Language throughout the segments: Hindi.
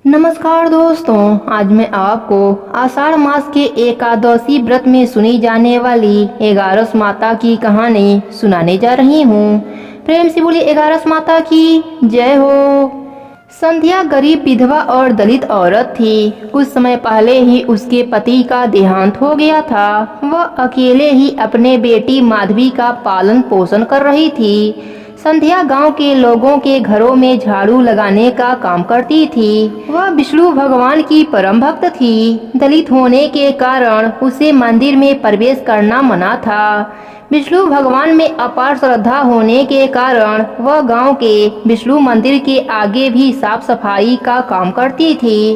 नमस्कार दोस्तों, आज मैं आपको आषाढ़ मास के एकादशी व्रत में सुनी जाने वाली 11 माता की कहानी सुनाने जा रही हूँ। प्रेम से बोलिए 11 माता की जय हो। संध्या गरीब विधवा और दलित औरत थी। कुछ समय पहले ही उसके पति का देहांत हो गया था। वह अकेले ही अपने बेटी माधवी का पालन पोषण कर रही थी। संध्या गांव के लोगों के घरों में झाड़ू लगाने का काम करती थी। वह विष्णु भगवान की परम भक्त थी। दलित होने के कारण उसे मंदिर में प्रवेश करना मना था। विष्णु भगवान में अपार श्रद्धा होने के कारण वह गांव के विष्णु मंदिर के आगे भी साफ सफाई का काम करती थी।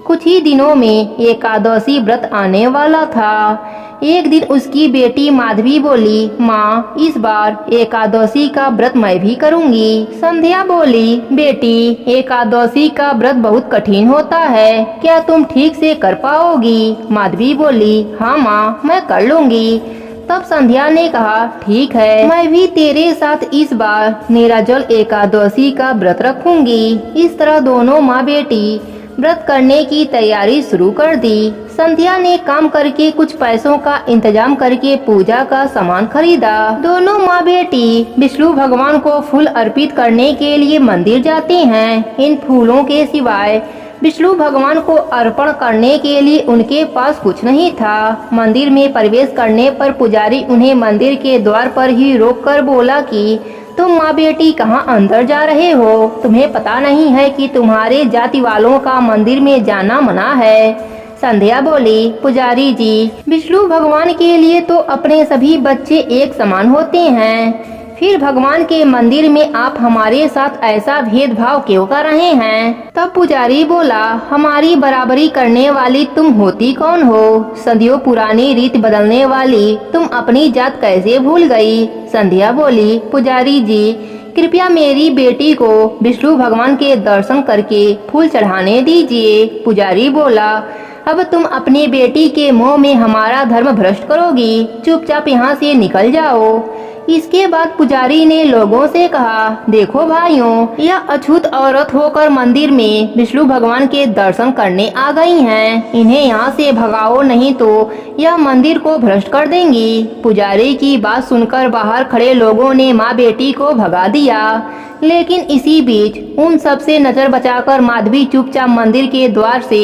कुछ ही दिनों में एकादशी व्रत आने वाला था। एक दिन उसकी बेटी माधवी बोली, माँ, इस बार एकादशी का व्रत मैं भी करूँगी। संध्या बोली, बेटी, एकादशी का व्रत बहुत कठिन होता है, क्या तुम ठीक से कर पाओगी? माधवी बोली, हाँ माँ, मैं कर लूँगी। तब संध्या ने कहा, ठीक है, मैं भी तेरे साथ इस बार निराजल एकादशी का व्रत रखूंगी। इस तरह दोनों माँ बेटी व्रत करने की तैयारी शुरू कर दी। संध्या ने काम करके कुछ पैसों का इंतजाम करके पूजा का सामान खरीदा। दोनों माँ बेटी विष्णु भगवान को फूल अर्पित करने के लिए मंदिर जाते हैं। इन फूलों के सिवाय विष्णु भगवान को अर्पण करने के लिए उनके पास कुछ नहीं था। मंदिर में प्रवेश करने पर पुजारी उन्हें मंदिर के द्वार पर ही रोककर बोला कि तुम माँ बेटी कहाँ अंदर जा रहे हो? तुम्हें पता नहीं है कि तुम्हारे जाति वालों का मंदिर में जाना मना है? संध्या बोली, पुजारी जी, विष्णु भगवान के लिए तो अपने सभी बच्चे एक समान होते हैं, फिर भगवान के मंदिर में आप हमारे साथ ऐसा भेदभाव क्यों कर रहे हैं? तब पुजारी बोला, हमारी बराबरी करने वाली तुम होती कौन हो? सदियों पुरानी रीत बदलने वाली तुम अपनी जात कैसे भूल गई? संध्या बोली, पुजारी जी, कृपया मेरी बेटी को विष्णु भगवान के दर्शन करके फूल चढ़ाने दीजिए। पुजारी बोला, अब तुम अपनी बेटी के मुंह में हमारा धर्म भ्रष्ट करोगी, चुपचाप यहाँ से निकल जाओ। इसके बाद पुजारी ने लोगों से कहा, देखो भाइयों, यह अछूत औरत होकर मंदिर में विष्णु भगवान के दर्शन करने आ गई हैं। इन्हें यहाँ से भगाओ, नहीं तो यह मंदिर को भ्रष्ट कर देंगी। पुजारी की बात सुनकर बाहर खड़े लोगों ने माँ बेटी को भगा दिया। लेकिन इसी बीच उन सब से नजर बचाकर माधवी चुपचाप मंदिर के द्वार से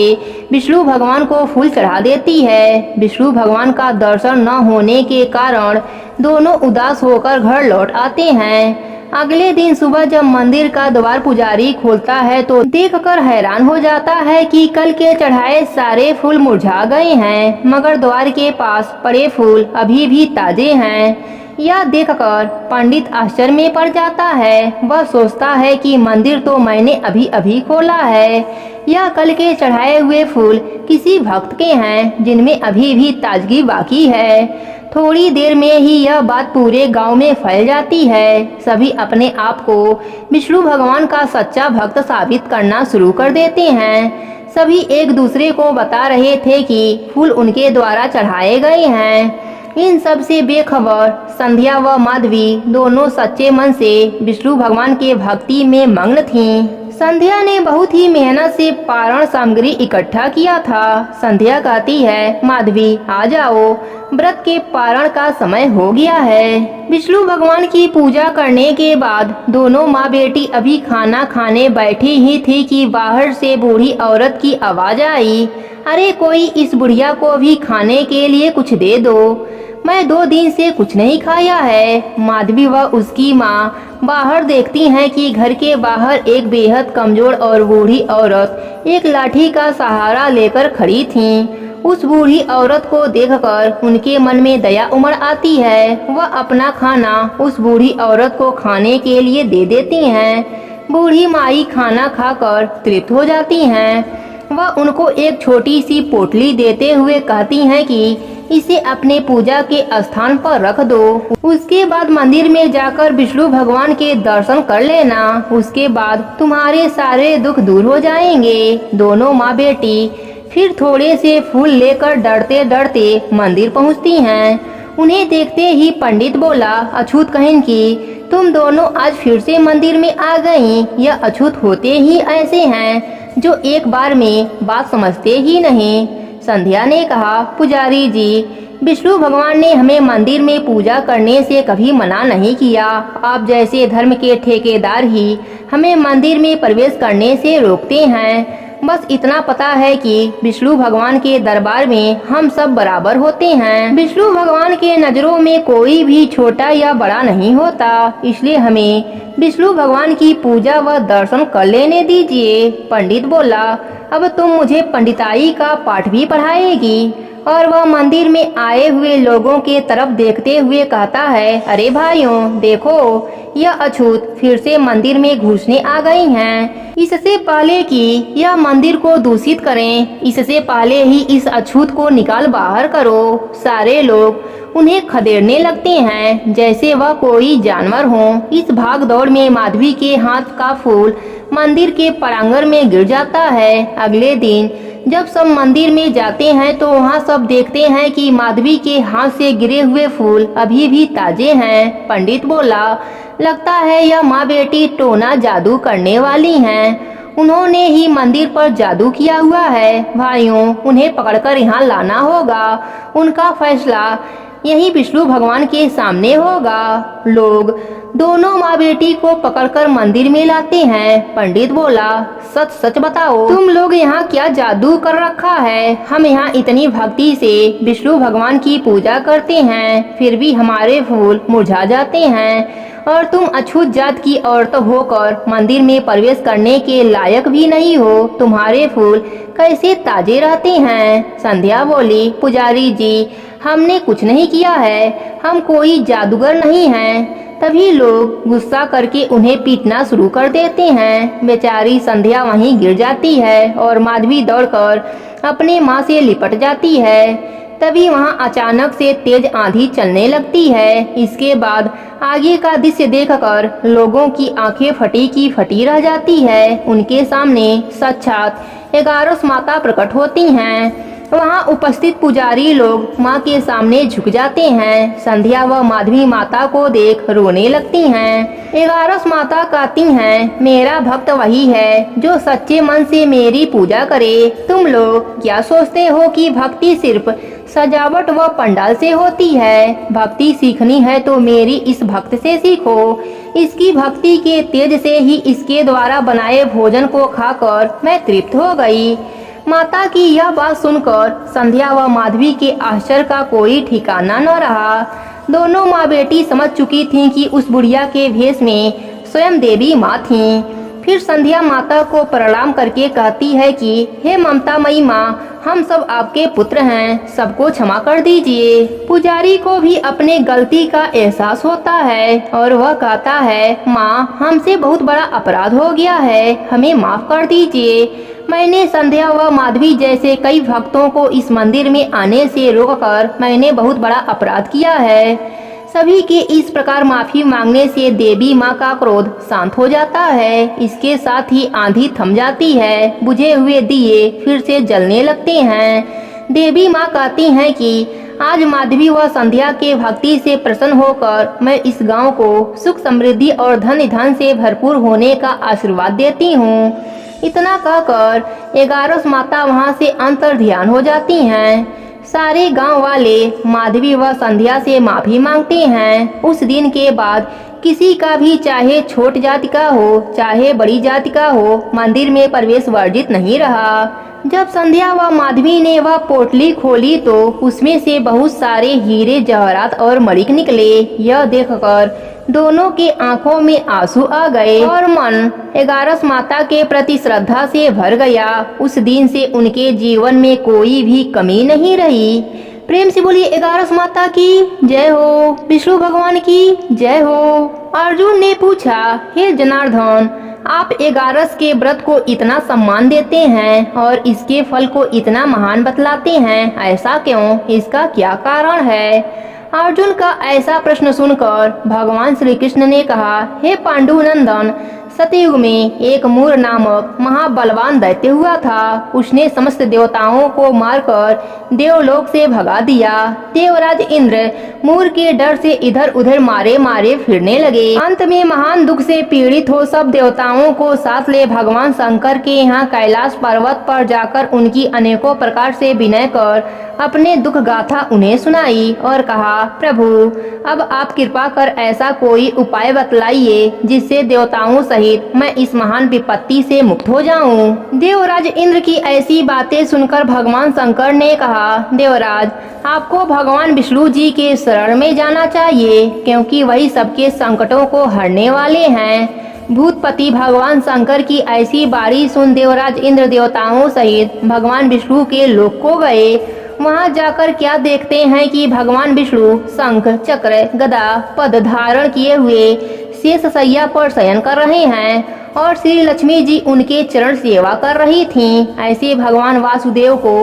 विष्णु भगवान को फूल चढ़ा देती है। विष्णु भगवान का दर्शन न होने के कारण दोनों उदास होकर घर लौट आते हैं। अगले दिन सुबह जब मंदिर का द्वार पुजारी खोलता है तो देखकर हैरान हो जाता है कि कल के चढ़ाए सारे फूल मुरझा गए हैं, मगर द्वार के पास पड़े फूल अभी भी ताजे हैं। यह देखकर पंडित आश्चर्य में पड़ जाता है। वह सोचता है कि मंदिर तो मैंने अभी अभी खोला है, यह कल के चढ़ाए हुए फूल किसी भक्त के हैं जिनमें अभी भी ताजगी बाकी है। थोड़ी देर में ही यह बात पूरे गांव में फैल जाती है। सभी अपने आप को विष्णु भगवान का सच्चा भक्त साबित करना शुरू कर देते हैं। सभी एक दूसरे को बता रहे थे कि फूल उनके द्वारा चढ़ाए गए हैं। इन सब से बेखबर संध्या व माधवी दोनों सच्चे मन से विष्णु भगवान के भक्ति में मग्न थीं। संध्या ने बहुत ही मेहनत से पारण सामग्री इकट्ठा किया था। संध्या कहती है, माधवी आ जाओ, व्रत के पारण का समय हो गया है। विष्णु भगवान की पूजा करने के बाद दोनों माँ बेटी अभी खाना खाने बैठी ही थी कि बाहर से बूढ़ी औरत की आवाज आई, अरे कोई इस बुढ़िया को भी खाने के लिए कुछ दे दो, मैं 2 दिन से कुछ नहीं खाया है। माधवी व उसकी माँ बाहर देखती हैं कि घर के बाहर एक बेहद कमजोर और बूढ़ी औरत एक लाठी का सहारा लेकर खड़ी थीं। उस बूढ़ी औरत को देखकर उनके मन में दया उमड़ आती है। वह अपना खाना उस बूढ़ी औरत को खाने के लिए दे देती हैं। बूढ़ी माई खाना खाकर तृप्त हो जाती हैं। वह उनको एक छोटी सी पोटली देते हुए कहती हैं कि इसे अपने पूजा के स्थान पर रख दो। उसके बाद मंदिर में जाकर विष्णु भगवान के दर्शन कर लेना। उसके बाद तुम्हारे सारे दुख दूर हो जाएंगे। दोनों माँ बेटी फिर थोड़े से फूल लेकर डरते डरते मंदिर पहुँचती हैं। उन्हें देखते ही पंडित बोला, अछूत कहें कि तुम दोनों आज फिर से मंदिर में आ गईं। यह अछूत होते ही ऐसे हैं। जो एक बार में बात समझते ही नहीं। संध्या ने कहा, पुजारी जी, विष्णु भगवान ने हमें मंदिर में पूजा करने से कभी मना नहीं किया। आप जैसे धर्म के ठेकेदार ही हमें मंदिर में प्रवेश करने से रोकते हैं। बस इतना पता है कि विष्णु भगवान के दरबार में हम सब बराबर होते हैं। विष्णु भगवान के नजरों में कोई भी छोटा या बड़ा नहीं होता, इसलिए हमें विष्णु भगवान की पूजा व दर्शन कर लेने दीजिए। पंडित बोला, अब तुम मुझे पंडिताई का पाठ भी पढ़ाएगी? और वह मंदिर में आए हुए लोगों के तरफ देखते हुए कहता है, अरे भाइयों, देखो, यह अछूत फिर से मंदिर में घुसने आ गई हैं। इससे पहले कि यह मंदिर को दूषित करें, इससे पहले ही इस अछूत को निकाल बाहर करो। सारे लोग उन्हें खदेड़ने लगते हैं जैसे वह कोई जानवर हो। इस भाग दौड़ में माधवी के हाथ का फूल मंदिर के प्रांगण में गिर जाता है। अगले दिन जब सब मंदिर में जाते हैं तो वहाँ सब देखते हैं कि माधवी के हाथ से गिरे हुए फूल अभी भी ताजे हैं। पंडित बोला, लगता है यह माँ बेटी टोना जादू करने वाली हैं। उन्होंने ही मंदिर पर जादू किया हुआ है। भाइयों, उन्हें पकड़कर यहाँ लाना होगा। उनका फैसला यही विष्णु भगवान के सामने होगा। लोग दोनों माँ बेटी को पकड़कर मंदिर में लाते हैं। पंडित बोला, सच सच बताओ, तुम लोग यहाँ क्या जादू कर रखा है? हम यहाँ इतनी भक्ति से विष्णु भगवान की पूजा करते हैं, फिर भी हमारे फूल मुरझा जाते हैं और तुम अछूत जात की औरत होकर मंदिर में प्रवेश करने के लायक भी नहीं हो। तुम्हारे फूल कैसे ताजे रहते हैं? संध्या बोली, पुजारी जी, हमने कुछ नहीं किया है, हम कोई जादूगर नहीं हैं। तभी लोग गुस्सा करके उन्हें पीटना शुरू कर देते हैं। बेचारी संध्या वहीं गिर जाती है और माधवी दौड़कर अपने माँ से लिपट जाती है। तभी वहाँ अचानक से तेज आंधी चलने लगती है। इसके बाद आगे का दृश्य देखकर लोगों की आंखें फटी की फटी रह जाती है। उनके सामने साक्षात 11 माता प्रकट होती हैं। वहाँ उपस्थित पुजारी लोग माँ के सामने झुक जाते हैं। संध्या व माधवी माता को देख रोने लगती हैं। 11 माता कहती हैं, मेरा भक्त वही है जो सच्चे मन से मेरी पूजा करे। तुम लोग क्या सोचते हो कि भक्ति सिर्फ सजावट व पंडाल से होती है? भक्ति सीखनी है तो मेरी इस भक्त से सीखो। इसकी भक्ति के तेज से ही इसके द्वारा बनाए भोजन को खाकर मैं तृप्त हो गई। माता की यह बात सुनकर संध्या व माधवी के आश्चर्य का कोई ठिकाना न रहा। दोनों माँ बेटी समझ चुकी थीं कि उस बुढ़िया के भेष में स्वयं देवी माँ थीं। फिर संध्या माता को प्रणाम करके कहती है कि हे ममतामयी माँ, हम सब आपके पुत्र हैं, सबको क्षमा कर दीजिए। पुजारी को भी अपने गलती का एहसास होता है और वह कहता है, माँ, हमसे बहुत बड़ा अपराध हो गया है, हमें माफ कर दीजिए। मैंने संध्या व माधवी जैसे कई भक्तों को इस मंदिर में आने से रोककर मैंने बहुत बड़ा अपराध किया है। सभी के इस प्रकार माफी मांगने से देवी माँ का क्रोध शांत हो जाता है। इसके साथ ही आंधी थम जाती है। बुझे हुए दिए फिर से जलने लगते हैं। देवी माँ कहती हैं कि आज माधवी व संध्या के भक्ति से प्रसन्न होकर मैं इस गांव को सुख समृद्धि और धन धन से भरपूर होने का आशीर्वाद देती हूँ। इतना कहकर 11 माता वहाँ से अंतर ध्यान हो जाती हैं। सारे गांव वाले माधवी व संध्या से माफी मांगते हैं। उस दिन के बाद किसी का भी चाहे छोट जाति का हो चाहे बड़ी जाति का हो मंदिर में प्रवेश वर्जित नहीं रहा। जब संध्या व माधवी ने वह पोटली खोली तो उसमें से बहुत सारे हीरे जवाहरात और मणिक निकले। यह देखकर दोनों के आंखों में आंसू आ गए और मन 11 माता के प्रति श्रद्धा से भर गया। उस दिन से उनके जीवन में कोई भी कमी नहीं रही। प्रेम से बोलिए 11 माता की जय हो, विष्णु भगवान की जय हो। अर्जुन ने पूछा, हे जनार्दन, आप 11 के व्रत को इतना सम्मान देते हैं और इसके फल को इतना महान बतलाते हैं, ऐसा क्यों? इसका क्या कारण है? अर्जुन का ऐसा प्रश्न सुनकर भगवान श्री कृष्ण ने कहा, हे पांडुनंदन, सतयुग में एक मूर नामक महाबलवान दैत्य हुआ था। उसने समस्त देवताओं को मारकर देवलोक से भगा दिया। देवराज इंद्र मूर के डर से इधर उधर मारे मारे फिरने लगे। अंत में महान दुख से पीड़ित हो सब देवताओं को साथ ले भगवान शंकर के यहाँ कैलाश पर्वत पर जाकर उनकी अनेकों प्रकार से विनय कर अपने दुख गाथा उन्हें सुनाई और कहा, प्रभु अब आप कृपा कर ऐसा कोई उपाय बतलाइए जिससे देवताओं सहित मैं इस महान विपत्ति से मुक्त हो जाऊं। देवराज इंद्र की ऐसी बातें सुनकर भगवान शंकर ने कहा, देवराज आपको भगवान विष्णु जी के शरण में जाना चाहिए, क्योंकि वही सबके संकटों को हरने वाले हैं। भूतपति भगवान शंकर की ऐसी बारी सुन देवराज इंद्र देवताओं सहित भगवान विष्णु के लोक को गए। वहां जाकर क्या देखते हैं कि भगवान विष्णु शंख चक्र गदा पद धारण किए हुए शेष सैया पर शयन कर रहे हैं और श्री लक्ष्मी जी उनके चरण सेवा कर रही थीं। ऐसे भगवान वासुदेव को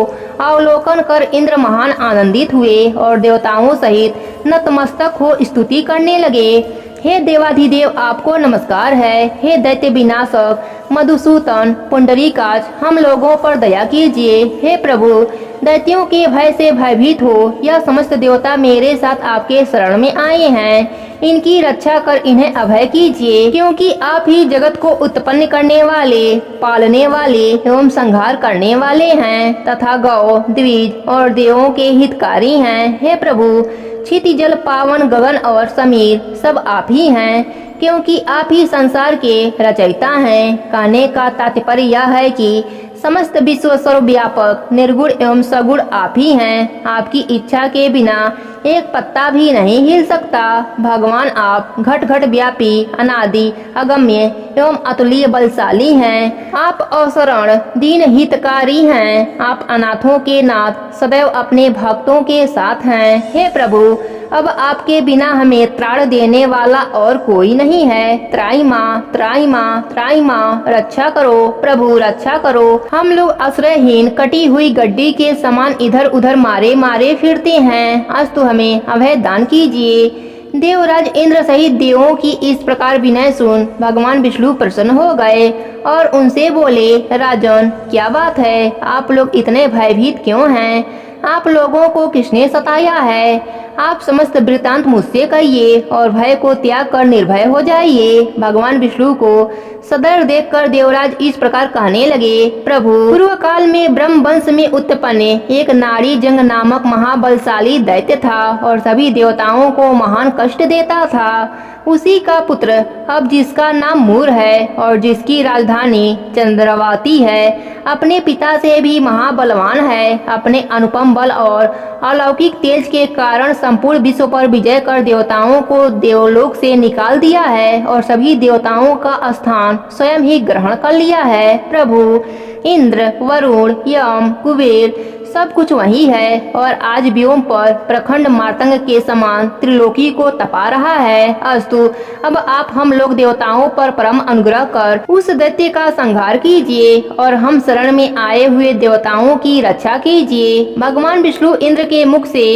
अवलोकन कर इंद्र महान आनंदित हुए और देवताओं सहित नतमस्तक हो स्तुति करने लगे। हे देवाधिदेव आपको नमस्कार है। हे दैत्य विनाशक मधुसूदन पुंडरीकाक्ष हम लोगों पर दया कीजिए। हे प्रभु दैत्यों के भय से भयभीत हो यह समस्त देवता मेरे साथ आपके शरण में आए हैं। इनकी रक्षा कर इन्हें अभय कीजिए, क्योंकि आप ही जगत को उत्पन्न करने वाले, पालने वाले एवं संहार करने वाले हैं तथा गौ द्विज और देवों के हितकारी हैं। हे प्रभु क्षिति जल पावन गगन और समीर सब आप ही हैं, क्योंकि आप ही संसार के रचयिता हैं। कहने का तात्पर्य यह है कि समस्त विश्व सर्वव्यापक निर्गुण एवं सगुण आप ही हैं। आपकी इच्छा के बिना एक पत्ता भी नहीं हिल सकता। भगवान आप घट घट व्यापी अनादि अगम्य एवं अतुल्य बलशाली हैं। आप अशरण दीन हितकारी हैं। आप अनाथों के नाथ सदैव अपने भक्तों के साथ हैं। हे प्रभु अब आपके बिना हमें त्राण देने वाला और कोई नहीं है। त्राई माँ त्राई माँ त्राई माँ रक्षा करो प्रभु रक्षा करो। हम लोग आश्रयहीन कटी हुई गड्डी के समान इधर उधर मारे मारे फिरते हैं। अस्तु हमें अभय दान कीजिए। देवराज इंद्र सहित देवों की इस प्रकार विनय सुन भगवान विष्णु प्रसन्न हो गए और उनसे बोले, राजन क्या बात है, आप लोग इतने भयभीत क्यों हैं? आप लोगों को किसने सताया है? आप समस्त वृतांत मुझसे कहिए और भय को त्याग कर निर्भय हो जाइए। भगवान विष्णु को सदैव देखकर देवराज इस प्रकार कहने लगे, प्रभु पूर्व काल में ब्रह्म वंश में उत्पन्न एक नारी जंग नामक महाबलशाली दैत्य था और सभी देवताओं को महान कष्ट देता था। उसी का पुत्र अब जिसका नाम मूर है और जिसकी राजधानी चंद्रवाती है, अपने पिता से भी महाबलवान है। अपने अनुपम बल और अलौकिक तेज के कारण संपूर्ण विश्व पर विजय कर देवताओं को देवलोक से निकाल दिया है और सभी देवताओं का स्थान स्वयं ही ग्रहण कर लिया है। प्रभु इंद्र वरुण यम कुबेर सब कुछ वही है और आज व्योम पर प्रखंड मातंग के समान त्रिलोकी को तपा रहा है। अस्तु अब आप हम लोग देवताओं पर परम अनुग्रह कर उस दैत्य का संहार कीजिए और हम शरण में आए हुए देवताओं की रक्षा कीजिए। भगवान विष्णु इंद्र के मुख से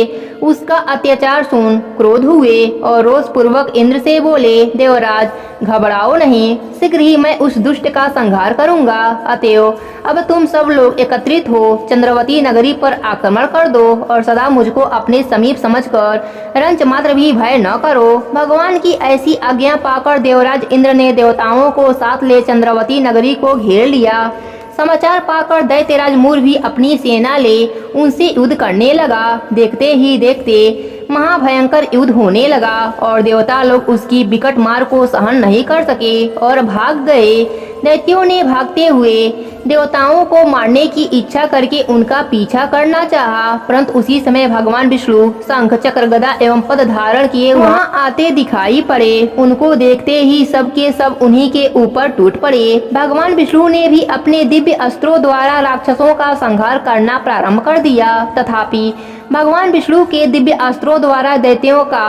उसका अत्याचार सुन क्रोध हुए और रोष पूर्वक इंद्र से बोले, देवराज घबराओ नहीं, शीघ्र ही मैं उस दुष्ट का संहार करूंगा। अतएव अब तुम सब लोग एकत्रित हो चंद्रवती नगरी पर आक्रमण कर दो और सदा मुझको अपने समीप समझकर रंच मात्र भी भय न करो। भगवान की ऐसी आज्ञा पाकर देवराज इंद्र ने देवताओं को साथ ले चंद्रवती नगरी को घेर लिया। समाचार पाकर दैत्यराज मूर भी अपनी सेना ले उनसे युद्ध करने लगा। देखते ही देखते महाभयंकर युद्ध होने लगा और देवता लोग उसकी विकट मार को सहन नहीं कर सके और भाग गए। दैत्यों ने भागते हुए देवताओं को मारने की इच्छा करके उनका पीछा करना चाहा, परंतु उसी समय भगवान विष्णु शंख चक्र गदा एवं पद धारण किए वहां आते दिखाई पड़े। उनको देखते ही सबके सब उन्हीं के ऊपर टूट पड़े। भगवान विष्णु ने भी अपने दिव्य अस्त्रों द्वारा राक्षसों का संहार करना प्रारंभ कर दिया। तथापि भगवान विष्णु के दिव्य अस्त्रों द्वारा दैत्यों का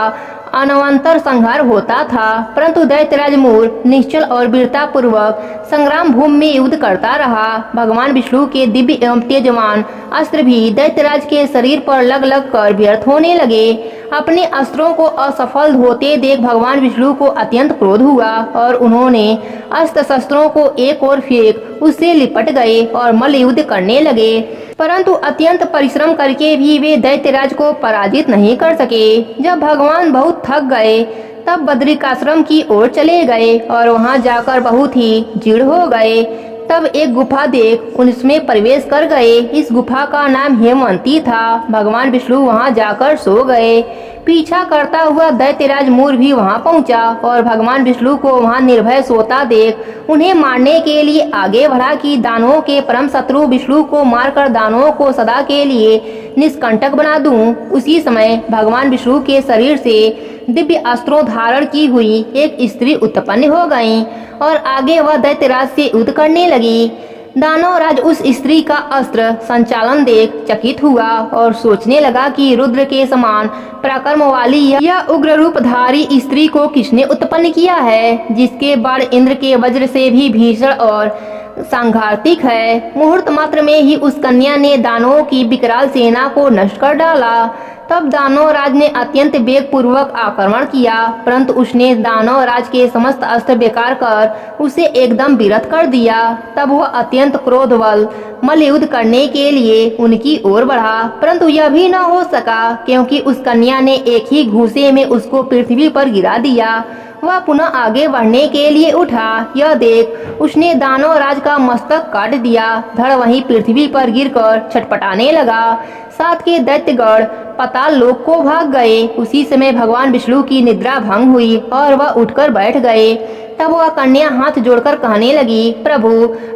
अनवंतर संहार होता था, परंतु दैत्यराज मूर निश्चल और वीरता पूर्वक संग्राम भूमि में युद्ध करता रहा। भगवान विष्णु के दिव्य एवं तेजवान अस्त्र भी दैत्यराज के शरीर पर लग लग कर व्यर्थ होने लगे। अपने अस्त्रों को असफल होते देख भगवान विष्णु को अत्यंत क्रोध हुआ और उन्होंने अस्त्र शस्त्रों को एक ओर फेंक उससे लिपट गए और मल्ल युद्ध करने लगे। परंतु अत्यंत परिश्रम करके भी वे दैत्यराज को पराजित नहीं कर सके। जब भगवान बहुत थक गए तब बद्रिकाश्रम की ओर चले गए और वहां जाकर बहुत ही जीर्ण हो गए। तब एक गुफा देख उसमें प्रवेश कर गए। इस गुफा का नाम हेमवंती था। भगवान विष्णु वहां जाकर सो गए। पीछा करता हुआ दैत्यराज मूर भी वहां पहुंचा और भगवान विष्णु को वहां निर्भय सोता देख उन्हें मारने के लिए आगे बढ़ा कि दानवों के परम शत्रु विष्णु को मारकर दानवों को सदा के लिए निष्कंटक बना दूं। उसी समय भगवान विष्णु के शरीर से दिव्य अस्त्रों धारण की हुई एक स्त्री उत्पन्न हो गई और आगे वह दैत्यराज से युद्ध करने लगी। दानवराज उस स्त्री का अस्त्र संचालन देख चकित हुआ और सोचने लगा कि रुद्र के समान पराक्रम वाली यह उग्र रूपधारी स्त्री को किसने उत्पन्न किया है, जिसके बाण इंद्र के वज्र से भी भीषण और सांघातिक है। मुहूर्त मात्र में ही उस कन्या ने दानवों की विकराल सेना को नष्ट कर डाला। तब दानवराज ने अत्यंत वेग पूर्वक आक्रमण किया, परंतु उसने दानवराज के समस्त अस्त्र बेकार कर उसे एकदम विरत कर दिया। तब वह अत्यंत क्रोधवल मल्ल युद्ध करने के लिए उनकी ओर बढ़ा, परंतु यह भी न हो सका क्योंकि उस कन्या ने एक ही घूंसे में उसको पृथ्वी पर गिरा दिया। वह पुनः आगे बढ़ने के लिए उठा। यह देख उसने दानवराज का मस्तक काट दिया। धड़ वहीं पृथ्वी पर गिरकर छटपटाने लगा। साथ के दैत्यगण पाताल लोक को भाग गए। उसी समय भगवान विष्णु की निद्रा भंग हुई और वह उठकर बैठ गए। तब वह कन्या हाथ जोड़कर कहने लगी, प्रभु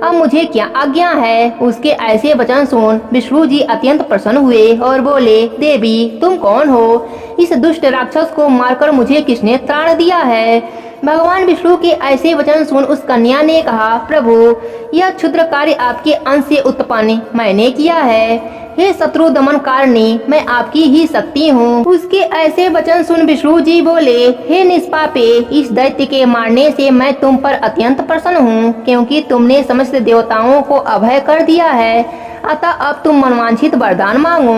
अब मुझे क्या आज्ञा है। उसके ऐसे वचन सुन विष्णु जी अत्यंत प्रसन्न हुए और बोले, देवी तुम कौन हो? इस दुष्ट राक्षस को मारकर मुझे किसने त्राण दिया है? भगवान विष्णु के ऐसे वचन सुन उस कन्या ने कहा, प्रभु यह क्षुद्र कार्य आपके अंश से उत्पन्न मैंने किया है। हे शत्रु दमन कारणी मैं आपकी ही शक्ति हूँ। उसके ऐसे वचन सुन विष्णु जी बोले, हे निष्पापे इस दैत्य के मारने से मैं तुम पर अत्यंत प्रसन्न हूँ, क्योंकि तुमने समस्त देवताओं को अभय कर दिया है। अतः अब तुम मनवांछित वरदान मांगो।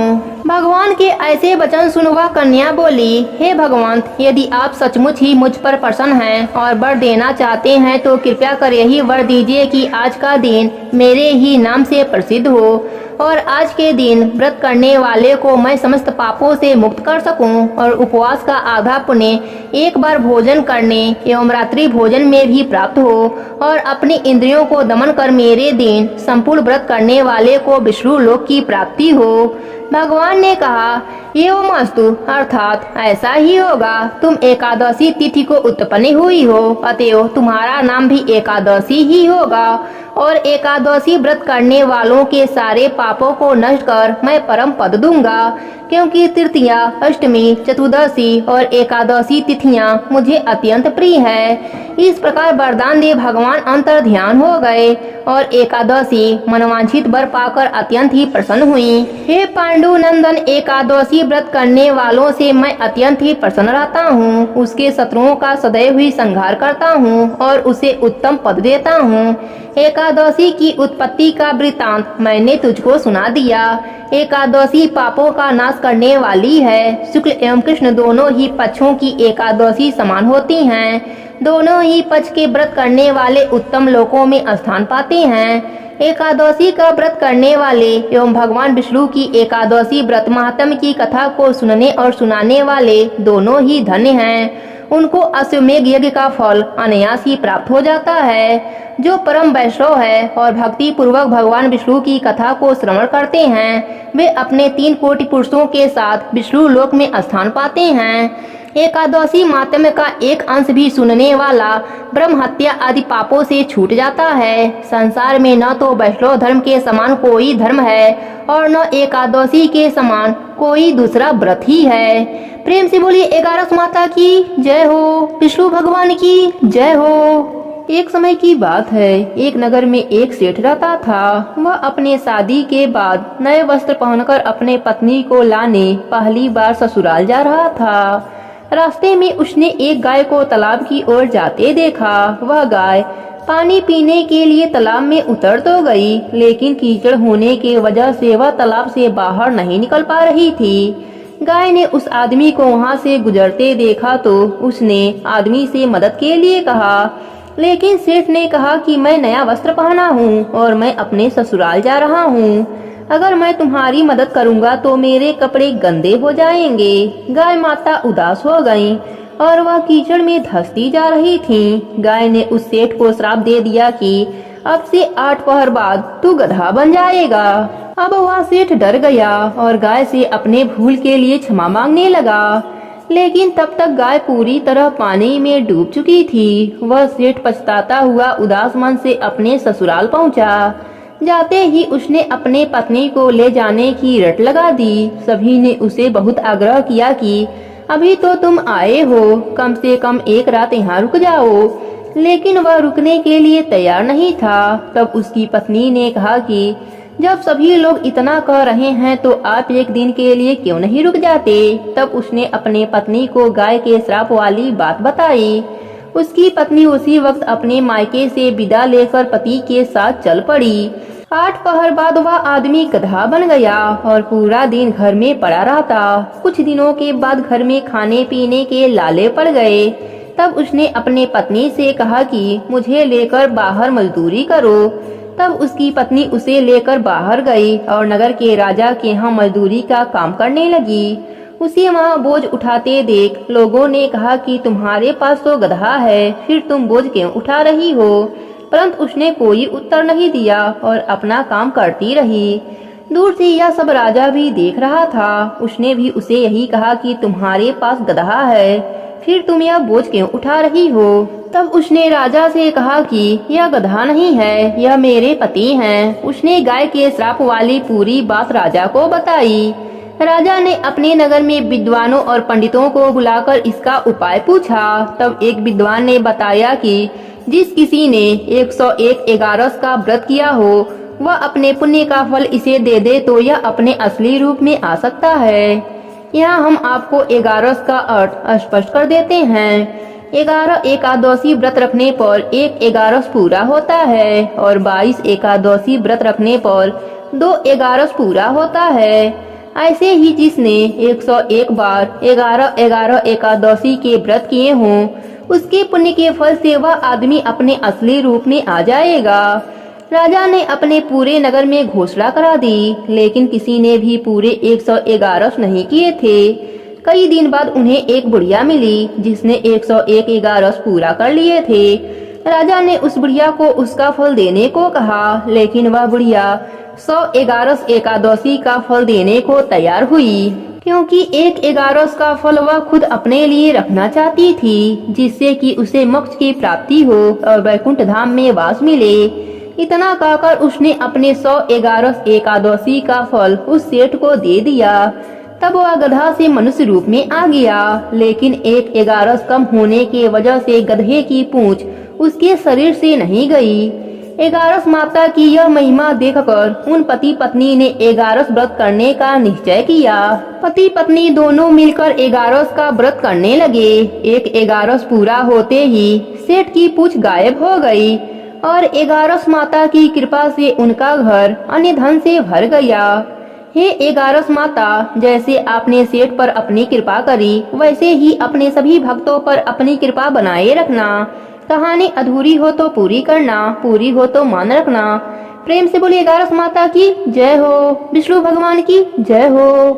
भगवान के ऐसे वचन सुन वह कन्या बोली, हे भगवान यदि आप सचमुच ही मुझ पर प्रसन्न हैं और वर देना चाहते हैं तो कृपया कर यही वर दीजिए कि आज का दिन मेरे ही नाम से प्रसिद्ध हो और आज के दिन व्रत करने वाले को मैं समस्त पापों से मुक्त कर सकूं और उपवास का आधा पुण्य एक बार भोजन करने एवं रात्रि भोजन में भी प्राप्त हो और अपनी इंद्रियों को दमन कर मेरे दिन संपूर्ण व्रत करने वाले को विष्णु लोक की प्राप्ति हो। भगवान ने कहा, एवं अस्तु, अर्थात ऐसा ही होगा। तुम एकादशी तिथि को उत्पन्न हुई हो, अतएव तुम्हारा नाम भी एकादशी ही होगा और एकादशी व्रत करने वालों के सारे पापों को नष्ट कर मैं परम पद दूंगा, क्योंकि तृतीया, अष्टमी, चतुर्दशी और एकादशी तिथियां मुझे अत्यंत प्रिय है। इस प्रकार वरदान दे भगवान अंतर ध्यान हो गए और एकादशी मनवांछित वर पाकर अत्यंत ही प्रसन्न हुई। हे पांडु नंदन, एकादशी व्रत करने वालों से मैं अत्यंत ही प्रसन्न रहता हूँ। उसके शत्रुओं का सदैव ही संहार करता हूँ और उसे उत्तम पद देता हूँ। एकादशी की उत्पत्ति का वृतांत मैंने तुझको सुना दिया। एकादशी पापों का नाश करने वाली है। शुक्ल एवं कृष्ण दोनों ही पक्षों की एकादशी समान होती हैं। दोनों ही पक्ष के व्रत करने वाले उत्तम लोकों में स्थान पाते हैं। एकादशी का व्रत करने वाले एवं भगवान विष्णु की एकादशी व्रत महात्म्य की कथा को सुनने और सुनाने वाले दोनों ही धन्य हैं। उनको अश्वमेघ यज्ञ का फल अनायास ही प्राप्त हो जाता है। जो परम वैष्णव है और भक्ति पूर्वक भगवान विष्णु की कथा को श्रवण करते हैं, वे अपने 3 कोटि पुरुषों के साथ विष्णु लोक में स्थान पाते हैं। एकादशी माहात्म्य का एक अंश भी सुनने वाला ब्रह्म हत्या आदि पापों से छूट जाता है। संसार में न तो वैष्णव धर्म के समान कोई धर्म है और न एकादशी के समान कोई दूसरा व्रत ही है। प्रेम से बोलिए एकादश माता की जय हो, विष्णु भगवान की जय हो। एक समय की बात है, एक नगर में एक सेठ रहता था। वह अपने शादी के बाद नए वस्त्र पहनकर अपने पत्नी को लाने पहली बार ससुराल जा रहा था। रास्ते में उसने एक गाय को तालाब की ओर जाते देखा। वह गाय पानी पीने के लिए तालाब में उतर तो गई, लेकिन कीचड़ होने के वजह से वह तालाब से बाहर नहीं निकल पा रही थी। गाय ने उस आदमी को वहां से गुजरते देखा तो उसने आदमी से मदद के लिए कहा, लेकिन सेठ ने कहा कि मैं नया वस्त्र पहना हूँ और मैं अपने ससुराल जा रहा हूँ। अगर मैं तुम्हारी मदद करूँगा तो मेरे कपड़े गंदे हो जाएंगे। गाय माता उदास हो गईं और वह कीचड़ में धंसती जा रही थी। गाय ने उस सेठ को श्राप दे दिया कि अब से 8 पहर बाद तू गधा बन जाएगा। अब वह सेठ डर गया और गाय से अपने भूल के लिए क्षमा मांगने लगा, लेकिन तब तक गाय पूरी तरह पानी में डूब चुकी थी। वह सेठ पछताता हुआ उदास मन से अपने ससुराल पहुंचा। जाते ही उसने अपने पत्नी को ले जाने की रट लगा दी। सभी ने उसे बहुत आग्रह किया कि अभी तो तुम आए हो, कम से कम एक रात यहाँ रुक जाओ, लेकिन वह रुकने के लिए तैयार नहीं था। तब उसकी पत्नी ने कहा कि जब सभी लोग इतना कह रहे हैं तो आप एक दिन के लिए क्यों नहीं रुक जाते। तब उसने अपने पत्नी को गाय के श्राप वाली बात बताई। उसकी पत्नी उसी वक्त अपने मायके से विदा लेकर पति के साथ चल पड़ी। 8 पहर बाद वह आदमी गधा बन गया और पूरा दिन घर में पड़ा रहता। कुछ दिनों के बाद घर में खाने पीने के लाले पड़ गए। तब उसने अपने पत्नी से कहा कि मुझे लेकर बाहर मजदूरी करो। तब उसकी पत्नी उसे लेकर बाहर गई और नगर के राजा के यहाँ मजदूरी का काम करने लगी। उसे वहाँ बोझ उठाते देख लोगों ने कहा कि तुम्हारे पास तो गधा है, फिर तुम बोझ क्यों उठा रही हो। परंतु उसने कोई उत्तर नहीं दिया और अपना काम करती रही। दूर से यह सब राजा भी देख रहा था। उसने भी उसे यही कहा कि तुम्हारे पास गधा है, फिर तुम यह बोझ क्यों उठा रही हो। तब उसने राजा से कहा कि यह गधा नहीं है, यह मेरे पति हैं। उसने गाय के श्राप वाली पूरी बात राजा को बताई। राजा ने अपने नगर में विद्वानों और पंडितों को बुलाकर इसका उपाय पूछा। तब एक विद्वान ने बताया कि जिस किसी ने 101 एगारस का व्रत किया हो वह अपने पुण्य का फल इसे दे दे तो यह अपने असली रूप में आ सकता है। यहाँ हम आपको एगारस का अर्थ स्पष्ट कर देते हैं। 11 एकादशी व्रत रखने पर 1 एगारस पूरा होता है और 22 एकादशी व्रत रखने पर 2 एगारस पूरा होता है। ऐसे ही जिसने 101 बार 11 एकादशी के व्रत किए हों उसके पुण्य के फल से वह आदमी अपने असली रूप में आ जाएगा। राजा ने अपने पूरे नगर में घोषणा करा दी, लेकिन किसी ने भी पूरे 111 नहीं किए थे। कई दिन बाद उन्हें एक बुढ़िया मिली जिसने 101 एगारस पूरा कर लिए थे। राजा ने उस बुढ़िया को उसका फल देने को कहा, लेकिन वह बुढ़िया 100 एगारस एकादशी का फल देने को तैयार हुई, क्योंकि 1 एगारस का फल वह खुद अपने लिए रखना चाहती थी, जिससे कि उसे मोक्ष की प्राप्ति हो और वैकुंठ धाम में वास मिले। इतना कहकर उसने अपने 100 एगारस एकादशी का फल उस सेठ को दे दिया। तब वह गधा से मनुष्य रूप में आ गया, लेकिन 1 एगारस कम होने के वजह से गधे की पूंछ उसके शरीर से नहीं गई। एगारस माता की यह महिमा देखकर उन पति पत्नी ने एगारस व्रत करने का निश्चय किया। पति पत्नी दोनों मिलकर एगारस का व्रत करने लगे। 1 एगारस पूरा होते ही सेठ की पूंछ गायब हो गई और एगारस माता की कृपा से उनका घर अन्य धन से भर गया। हे एगारस माता, जैसे आपने सेठ पर अपनी कृपा करी वैसे ही अपने सभी भक्तों पर अपनी कृपा बनाए रखना। कहानी अधूरी हो तो पूरी करना, पूरी हो तो मान रखना। प्रेम से बोलिए एगारस माता की जय हो, विष्णु भगवान की जय हो।